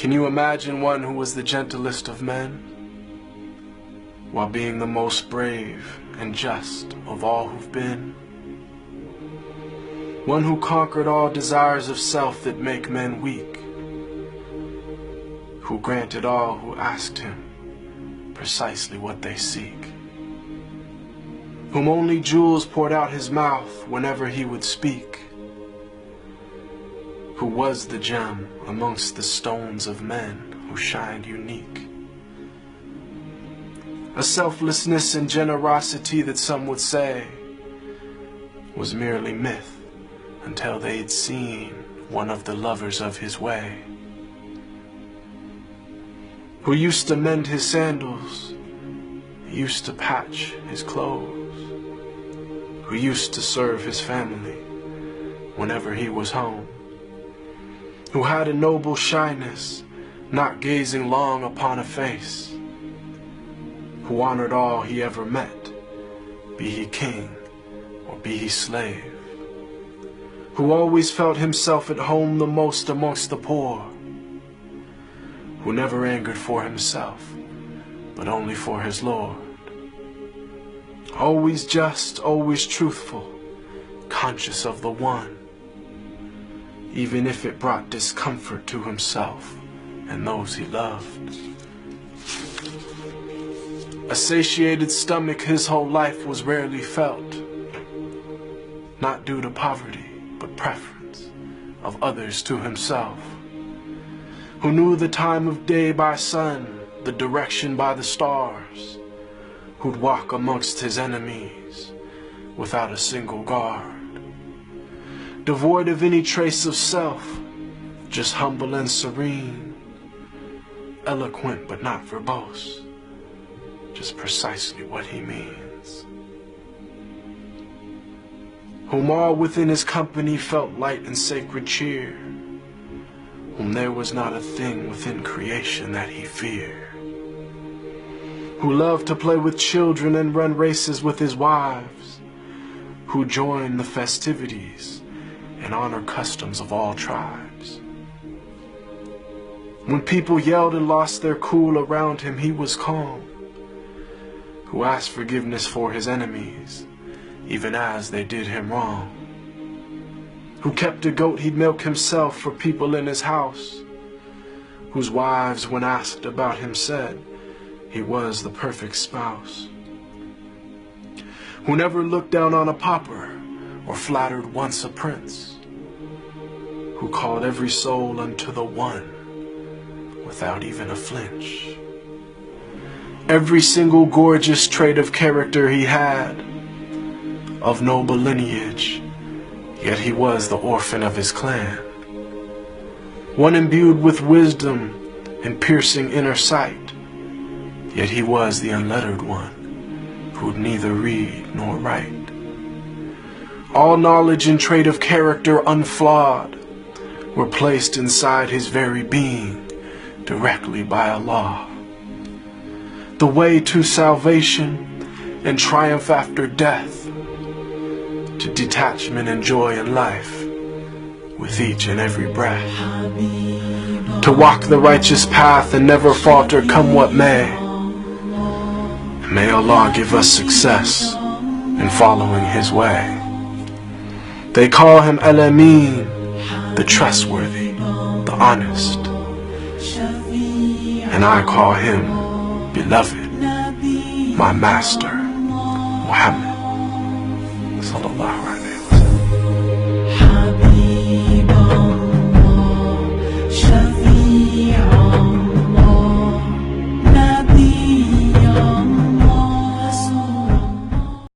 Can you imagine one who was the gentlest of men, while being the most brave and just of all who've been? One who conquered all desires of self that make men weak, who granted all who asked him precisely what they seek, whom only jewels poured out his mouth whenever he would speak, who was the gem amongst the stones of men who shined unique. A selflessness and generosity that some would say was merely myth until they'd seen one of the lovers of his way, who used to mend his sandals, used to patch his clothes, who used to serve his family whenever he was home, who had a noble shyness, not gazing long upon a face, who honored all he ever met, be he king or be he slave, who always felt himself at home the most amongst the poor, who never angered for himself, but only for his Lord, always just, always truthful, conscious of the one, even if it brought discomfort to himself and those he loved. A satiated stomach his whole life was rarely felt, not due to poverty, but preference of others to himself, who knew the time of day by sun, the direction by the stars, who'd walk amongst his enemies without a single guard, devoid of any trace of self, just humble and serene, eloquent but not verbose, just precisely what he means, whom all within his company felt light and sacred cheer, whom there was not a thing within creation that he feared, who loved to play with children and run races with his wives, who joined the festivities and honor customs of all tribes. When people yelled and lost their cool around him, he was calm, who asked forgiveness for his enemies, even as they did him wrong, who kept a goat he'd milk himself for people in his house, whose wives, when asked about him, said he was the perfect spouse, who never looked down on a pauper or flattered once a prince, who called every soul unto the one without even a flinch. Every single gorgeous trait of character he had, of noble lineage, yet he was the orphan of his clan, one imbued with wisdom and piercing inner sight, yet he was the unlettered one, who'd neither read nor write. All knowledge and trait of character unflawed were placed inside his very being directly by Allah. The way to salvation and triumph after death, to detachment and joy in life with each and every breath, to walk the righteous path and never falter come what may. May Allah give us success in following his way. They call him Al-Amin, the trustworthy, the honest, and I call him beloved, my master, Muhammad sallallahu alaihi wasallam.